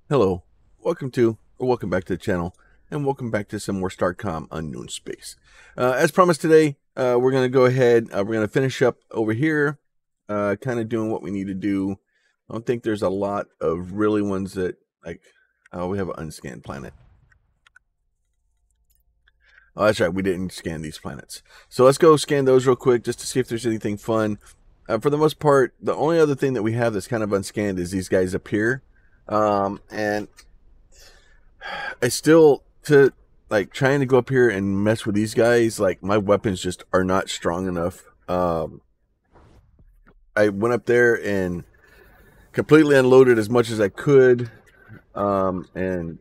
Hello, welcome back to the channel, and welcome back to some more Starcom Unknown Space. As promised today, we're going to go ahead, we're going to finish up over here, kind of doing what we need to do. I don't think there's a lot of really ones that, like, we have an unscanned planet. Oh, that's right, we didn't scan these planets. So let's go scan those real quick just to see if there's anything fun. For the most part, the only other thing that we have that's kind of unscanned is these guys up here. And I still, to like trying to go up here and mess with these guys, like my weapons just are not strong enough. I went up there and completely unloaded as much as I could, and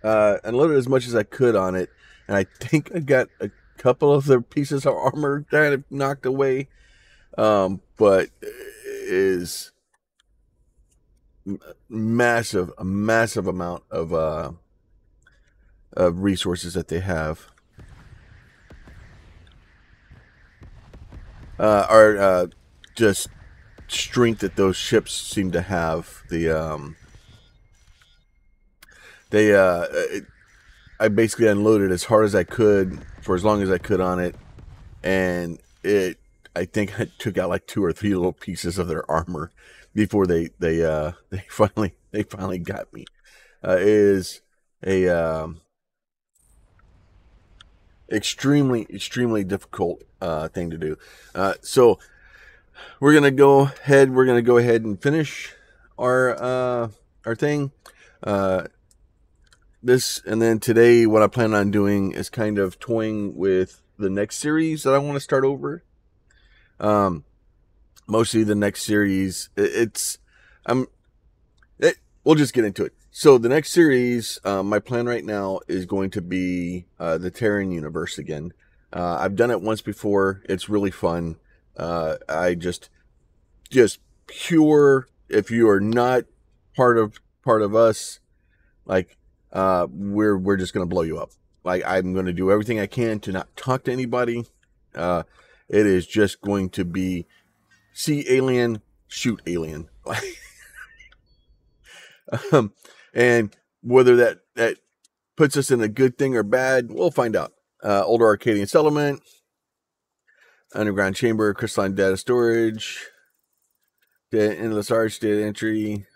unloaded as much as I could on it. And I think I got a couple of the pieces of armor kind of knocked away, but is a massive amount of resources that they have. Are just strength that those ships seem to have. I basically unloaded as hard as I could for as long as I could on it, and I think I took out like 2 or 3 little pieces of their armor before they finally got me. It is a extremely difficult thing to do. So we're gonna go ahead and finish our thing. This, and then today what I plan on doing is kind of toying with the next series that I want to start over. Mostly the next series, we'll just get into it. So the next series, my plan right now is going to be the Terran universe again. I've done it once before. It's really fun. I just pure. If you are not part of us, like, we're just gonna blow you up. Like, I'm gonna do everything I can to not talk to anybody. It is just going to be see alien, shoot alien. And whether that puts us in a good thing or bad, we'll find out. Older Arcadian settlement, underground chamber, crystalline data storage, endless arch, data entry.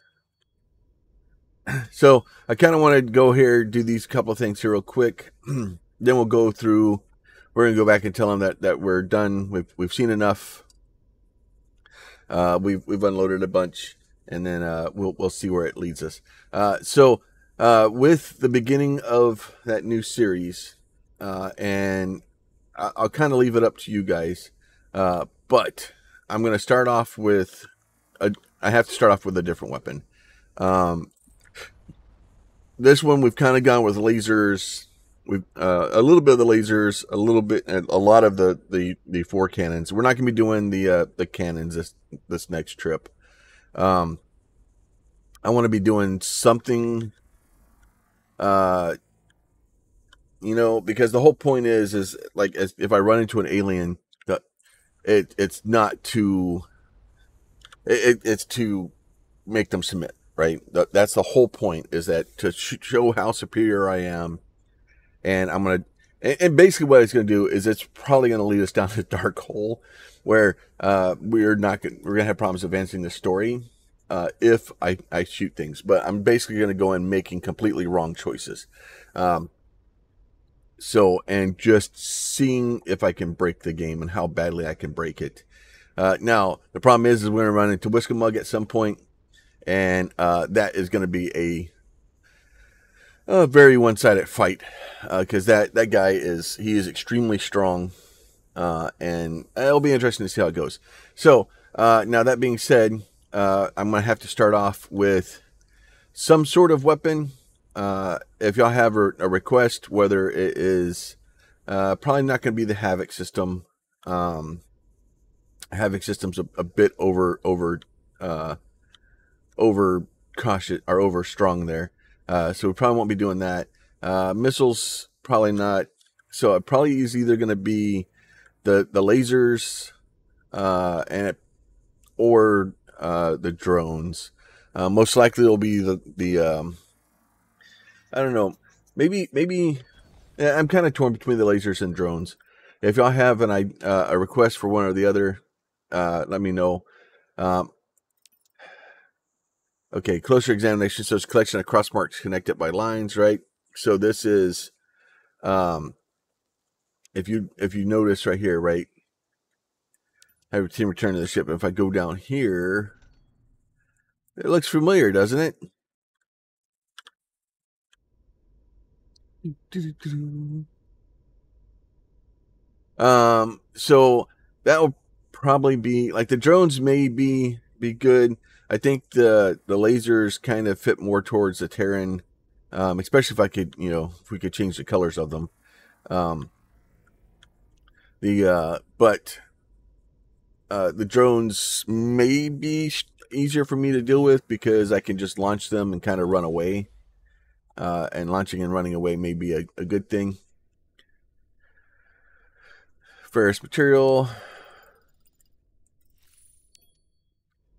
So I kind of want to go here, do these couple of things here real quick. Then we'll go through. We're gonna go back and tell them that we're done. We've seen enough. We've unloaded a bunch, and then we'll see where it leads us. So with the beginning of that new series, and I'll kind of leave it up to you guys, but I'm going to start off with I have to start off with a different weapon. This one we've kind of gone with lasers. We've a little bit of the lasers, a lot of the 4 cannons. We're not going to be doing the cannons this next trip. I want to be doing something, because the whole point is like, if I run into an alien, it's not to it's to make them submit, right? That's the whole point, is that to show how superior I am. And I'm going to, and basically what it's going to do is it's probably going to lead us down a dark hole where we're going to have problems advancing the story if I shoot things. But I'm basically going to go in making completely wrong choices. And just seeing if I can break the game and how badly I can break it. Now, the problem is we're going to run into Whiskamug at some point, and that is going to be a very one-sided fight, because that guy is extremely strong, and it'll be interesting to see how it goes. So now, that being said, I'm gonna have to start off with some sort of weapon. If y'all have a request, whether it is probably not going to be the Havoc system. Havoc system's a bit over cautious or over strong there. So we probably won't be doing that. Missiles, probably not. So it probably is either going to be the lasers, or the drones. Most likely it'll be the I don't know, maybe yeah, I'm kind of torn between the lasers and drones. If y'all have a request for one or the other, let me know. Um, okay, closer examination shows collection of cross marks connected by lines, right? So this is, if you notice right here, right? Have your team return to the ship. If I go down here, it looks familiar, doesn't it? So that will probably be like the drones may be good. I think the lasers kind of fit more towards the Terran, especially if I could, if we could change the colors of them. But the drones may be easier for me to deal with because I can just launch them and kind of run away. And launching and running away may be a good thing. Ferrous material.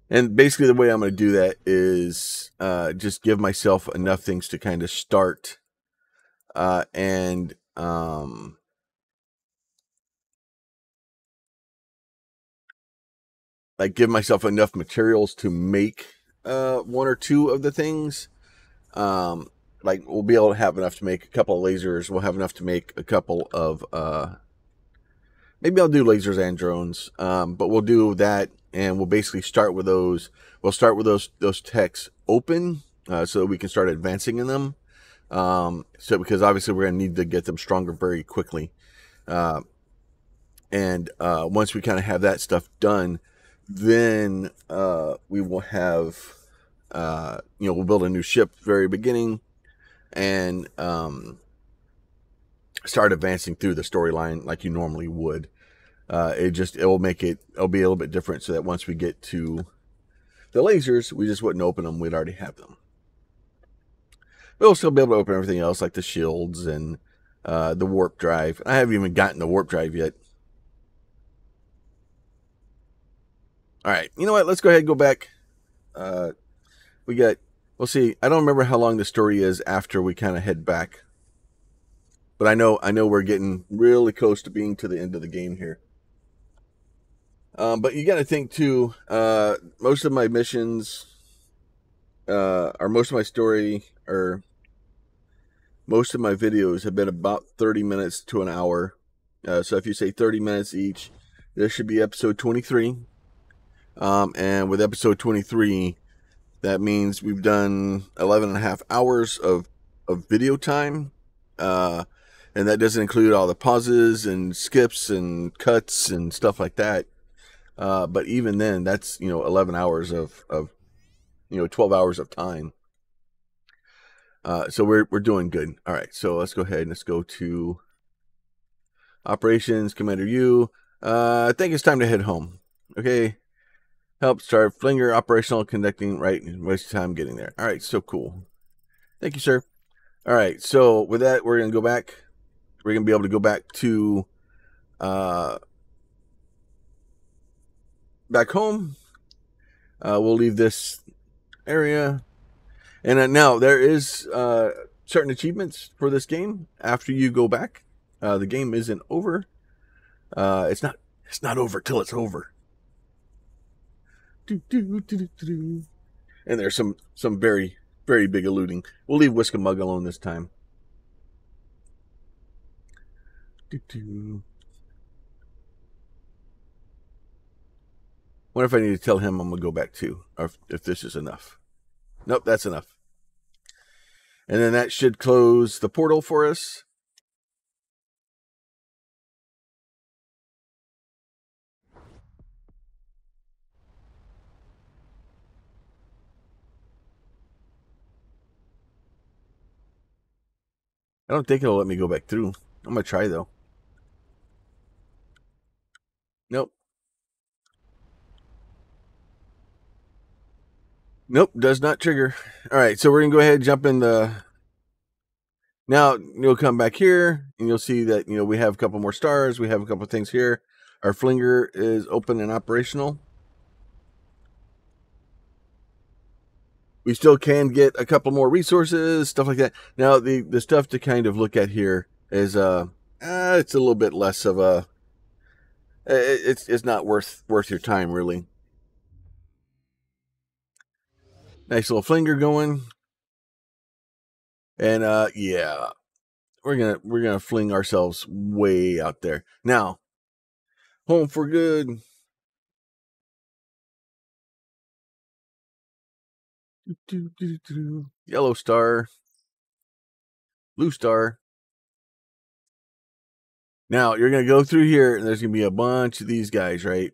And basically the way I'm going to do that is just give myself enough things to kind of start and like give myself enough materials to make one or two of the things. Like we'll be able to have enough to make a couple of lasers. We'll have enough to make a couple of maybe I'll do lasers and drones, but we'll do that, and we'll basically start with those. We'll start with those techs open, so that we can start advancing in them. So because obviously we're going to need to get them stronger very quickly, and once we kind of have that stuff done, then we will have, we'll build a new ship at the very beginning, and start advancing through the storyline like you normally would. It'll be a little bit different, so that once we get to the lasers, we just wouldn't open them. We'd already have them. We'll still be able to open everything else, like the shields and the warp drive. I haven't even gotten the warp drive yet. All right, you know what? Let's go ahead and go back. We'll see. I don't remember how long the story is after we kind of head back, but I know we're getting really close to being to the end of the game here. But you got to think too. Most of my missions, or most of my story, or most of my videos have been about 30 minutes to an hour. So if you say 30 minutes each, this should be episode 23. And with episode 23, that means we've done 11 and a half hours of video time. And that doesn't include all the pauses and skips and cuts and stuff like that. But even then, that's 11 hours of 12 hours of time. So we're doing good. All right, so let's go ahead and let's go to operations, Commander U. I think it's time to head home. Okay, help start Flinger operational, conducting, right, waste time getting there. All right, so cool. Thank you, sir. All right, so with that, we're gonna go back. We're gonna be able to go back to back home. We'll leave this area, and now there is certain achievements for this game after you go back. The game isn't over. It's not over till it's over. And there's some very, very big eluding. We'll leave Whiskamug alone this time. Wonder if I need to tell him I'm gonna go back too, or if this is enough. Nope, that's enough. And then that should close the portal for us. I don't think it'll let me go back through. I'm gonna try though. Nope. Nope, does not trigger. All right, so we're gonna go ahead and jump in the. Now you'll come back here and you'll see that we have a couple more stars. We have a couple of things here. Our Flinger is open and operational. we still can get a couple more resources, stuff like that. Now, the stuff to kind of look at here is it's a little bit less of a. It's not worth your time, really. Nice little flinger going, and yeah, we're gonna fling ourselves way out there now. Home for good. Yellow star, blue star. Now you're gonna go through here, and there's gonna be a bunch of these guys, right?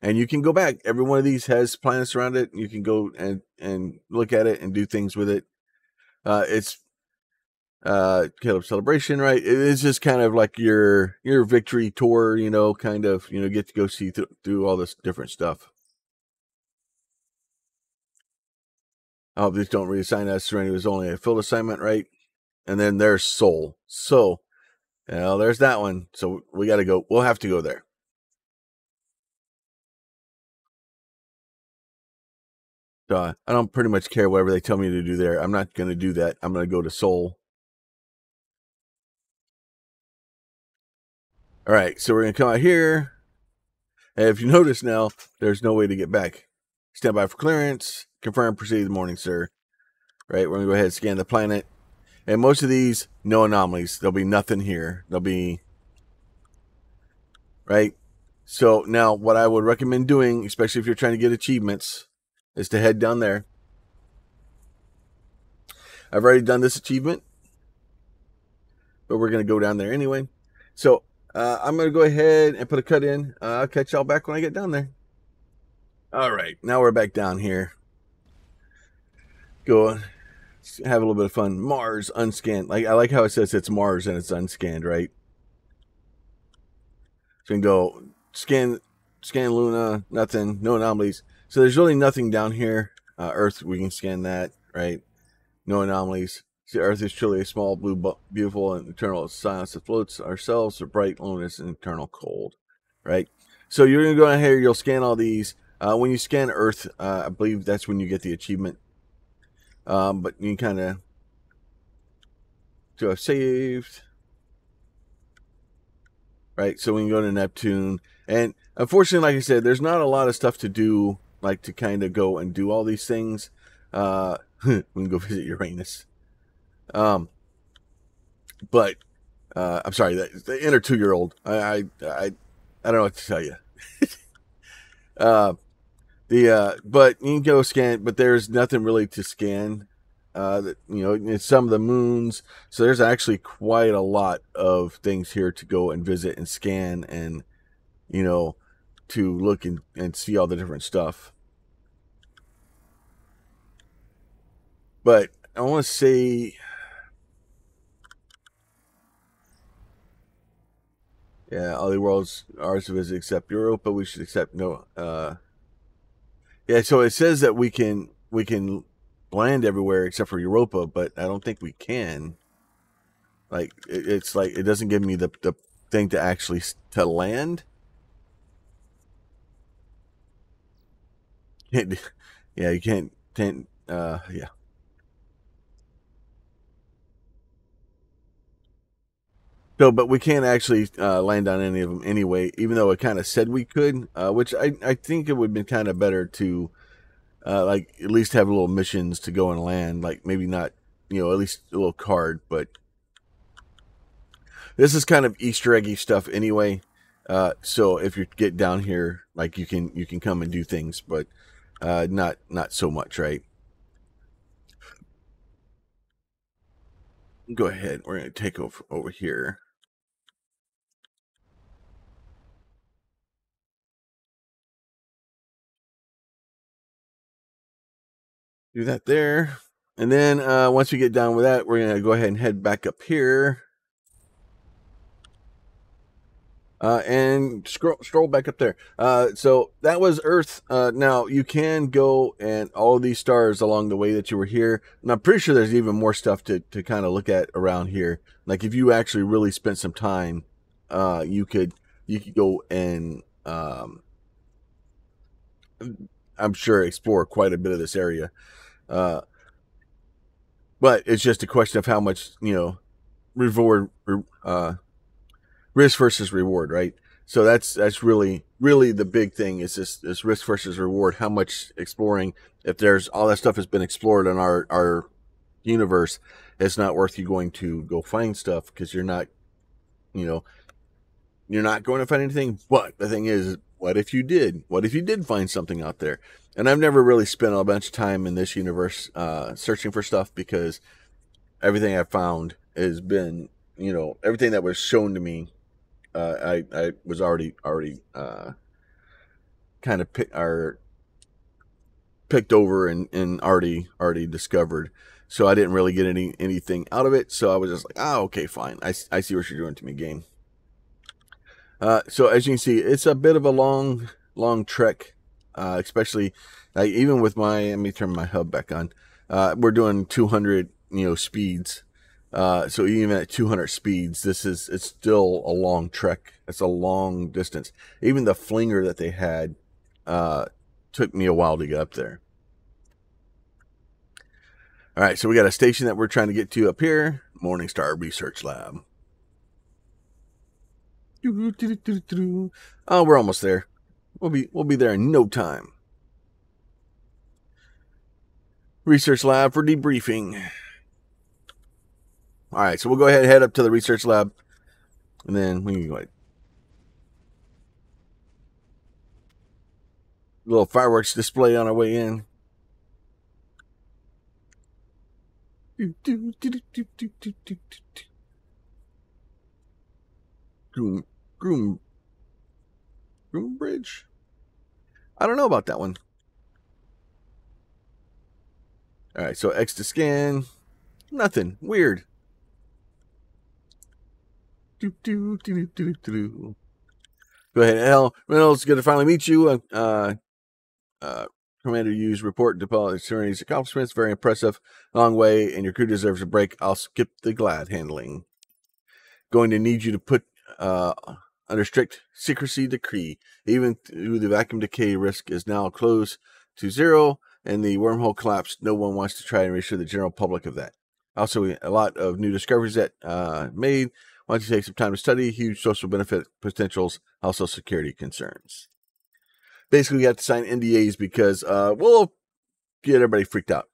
And you can go back. Every one of these has planets around it. You can go and look at it and do things with it. It's Caleb Celebration, right? It is just kind of like your victory tour, kind of, get to go see through all this different stuff. Oh, these don't reassign us. Serenity was only a field assignment, right? And then there's Soul. So, there's that one. So we got to go. We'll have to go there. I don't pretty much care whatever they tell me to do there. I'm not going to do that. I'm going to go to Soul. All right, so we're going to come out here. And if you notice now, there's no way to get back. Stand by for clearance. Confirm, proceed in the morning, sir. Right, we're going to go ahead and scan the planet. And most of these, no anomalies. There'll be nothing here. There'll be... Right? So now what I would recommend doing, especially if you're trying to get achievements, is to head down there. I've already done this achievement, but we're going to go down there anyway. So I'm going to go ahead and put a cut in. I'll catch y'all back when I get down there. All right, now we're back down here. Go have a little bit of fun. Mars unscanned. I like how it says it's Mars and it's unscanned, right? So we can go scan Luna, nothing, no anomalies. So there's really nothing down here. Earth, we can scan that, right? No anomalies. See, Earth is truly a small, blue, beautiful, and eternal silence that floats. Ourselves are bright, luminous, and eternal cold, right? So you're going to go down here. You'll scan all these. When you scan Earth, I believe that's when you get the achievement. But you can kind of have saved. Right, so we can go to Neptune. And unfortunately, like I said, there's not a lot of stuff to do, like to kind of go and do all these things. We can go visit Uranus. But I'm sorry, the inner 2-year-old. I don't know what to tell you. But you can go scan, but there's nothing really to scan. It's some of the moons. So there's actually quite a lot of things here to go and visit and scan and, to look and see all the different stuff. But I want to say, yeah, all the worlds are ours to visit except Europa. We should accept no. Yeah, so it says that we can land everywhere except for Europa, but I don't think we can. Like it's like it doesn't give me the thing to actually to land. Yeah, you can't. Yeah. So, but we can't actually land on any of them anyway, even though it kind of said we could, which I think it would have been kind of better to, like, at least have little missions to go and land, like maybe not, at least a little card, but this is kind of Easter eggy stuff anyway. So if you get down here, like you can come and do things, but not so much, right? Go ahead. We're going to take over here. Do that there. And then once we get done with that, we're going to go ahead and head back up here. And stroll back up there. So that was Earth. Now you can go and all of these stars along the way that you were here. And I'm pretty sure there's even more stuff to kind of look at around here. Like if you actually really spent some time, you could go and I'm sure, explore quite a bit of this area. But it's just a question of how much, reward, risk versus reward, right? So that's really the big thing is this risk versus reward. How much exploring? If there's all that stuff has been explored in our universe, it's not worth you going to go find stuff because you're not, you know, you're not going to find anything. But the thing is, what if you did? What if you did find something out there? And I've never really spent a bunch of time in this universe searching for stuff because everything I've found has been, everything that was shown to me, I was already kind of picked over and already discovered. So I didn't really get anything out of it. So I was just like, okay, fine. I see what you're doing to me, game. So as you can see, it's a bit of a long trek, especially even with let me turn my hub back on. We're doing 200, speeds. So even at 200 speeds, it's still a long trek. It's a long distance. Even the flinger that they had, took me a while to get up there. All right, so we got a station that we're trying to get to up here, Morningstar Research Lab. Oh, we're almost there. We'll be there in no time. Research lab for debriefing. All right, so we'll go ahead and head up to the research lab, and then we can go ahead. Little fireworks display on our way in. Groom Bridge? I don't know about that one. All right, so X to scan. Nothing. Weird. Go ahead, Al. Reynolds, good to finally meet you. Commander Hughes report to pilot attorney's accomplishments. Very impressive. Long way, and your crew deserves a break. I'll skip the glad handling. Going to need you to put under strict secrecy decree. Even through the vacuum decay risk is now close to zero, and the wormhole collapsed. No one wants to try and reassure the general public of that. Also, a lot of new discoveries that made. Why don't you take some time to study? Huge social benefit potentials, also security concerns. Basically, we have to sign NDAs because we'll get everybody freaked out.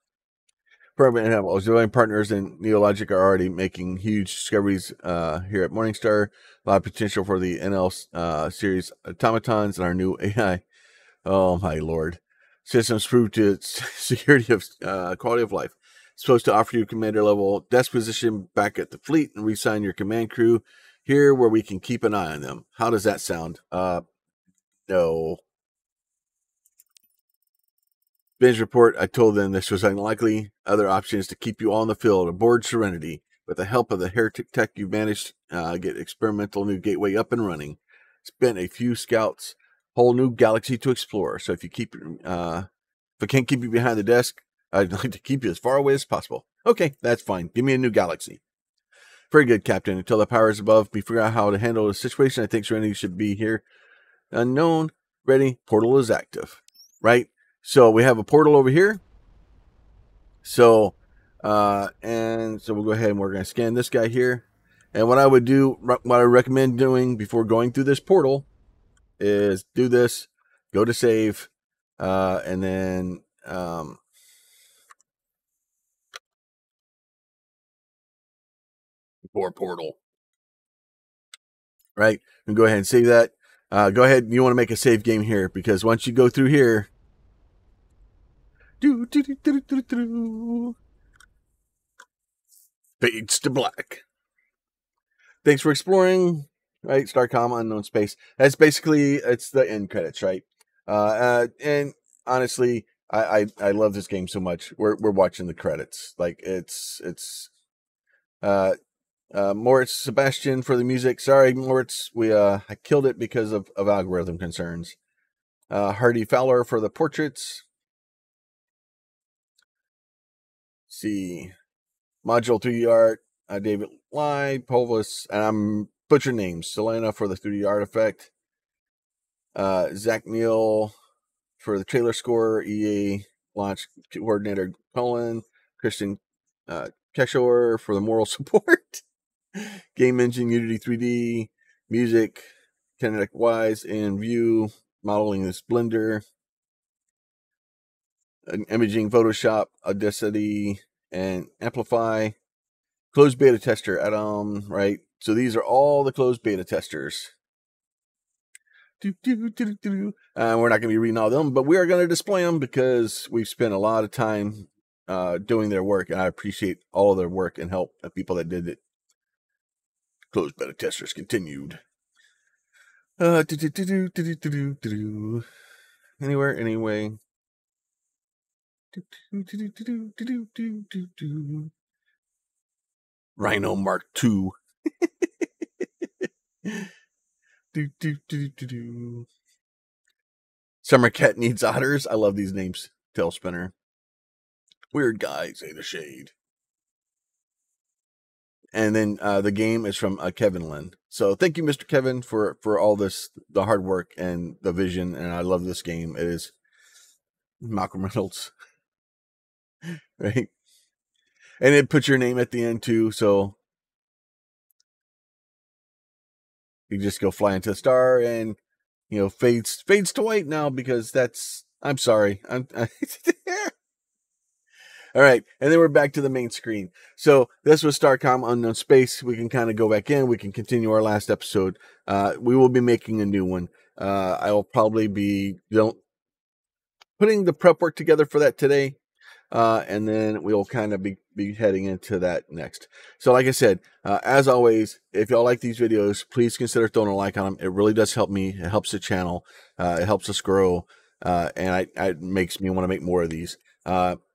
For example, civilian partners and Neologic are already making huge discoveries here at Morningstar. A lot of potential for the NL series automatons and our new AI. Oh my lord! Systems prove to its security of quality of life. It's supposed to offer you commander level desk position back at the fleet and reassign your command crew here where we can keep an eye on them. How does that sound? No. Ben's report, I told them this was unlikely. Other options to keep you on the field aboard Serenity. With the help of the heretic tech, you managed to get experimental new gateway up and running. Spent a few scouts, whole new galaxy to explore. So if you keep, if I can't keep you behind the desk, I'd like to keep you as far away as possible. Okay, that's fine. Give me a new galaxy. Very good, Captain. Until the powers above me figure out how to handle the situation, I think Serenity should be here. Unknown, ready, portal is active. Right? So we have a portal over here. So, and so we'll go ahead and we're going to scan this guy here. And what I would do, what I recommend doing before going through this portal is do this, go to save, and then, before portal, right? And go ahead and save that. Go ahead. You want to make a save game here because once you go through here, fades to black. Thanks for exploring, right? Starcom, unknown space. That's basically, it's the end credits, right? And honestly, I love this game so much. We're watching the credits. Like it's Moritz Sebastian for the music. Sorry, Moritz, I killed it because of algorithm concerns. Hardy Fowler for the portraits. Let's see, module 3D art. David Lai, Polvis, and I'm butcher names. Selena for the 3D artifact. Zach Neal for the trailer score, EA launch coordinator Colin, Christian Keshor for the moral support, game engine Unity 3D, music Kinetic Wise and View, modeling this Blender, imaging Photoshop, Audacity, and Amplify. Closed beta tester, Adam, right? So these are all the closed beta testers. We're not going to be reading all of them, but we are going to display them because we've spent a lot of time doing their work, and I appreciate all of their work and help of people that did it. Closed beta testers continued. Anywhere, anyway. Rhino Mark II. Summer Cat Needs Otters. I love these names. Tailspinner. Weird Guy, Say the Shade. And then the game is from Kevin Lynn. So thank you, Mr. Kevin, for all this, the hard work and the vision. And I love this game. It is Malcolm Reynolds. Right? And it puts your name at the end too. So you just go fly into the star and, you know, fades to white now because that's, I'm sorry. All right, and then we're back to the main screen. So this was Starcom Unknown Space. We can kind of go back in. We can continue our last episode. We will be making a new one. I will probably be putting the prep work together for that today. And then we'll kind of be heading into that next. So like I said, as always, if y'all like these videos, please consider throwing a like on them. It really does help me. It helps the channel. It helps us grow. And it makes me want to make more of these.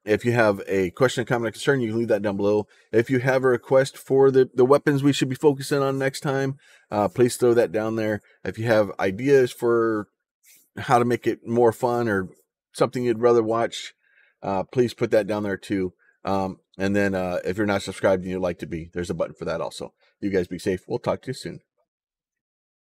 If you have a question, comment, or concern, you can leave that down below. If you have a request for the weapons we should be focusing on next time, please throw that down there. If you have ideas for how to make it more fun or something you'd rather watch, please put that down there too. And then if you're not subscribed and you'd like to be, there's a button for that also. You guys be safe. We'll talk to you soon.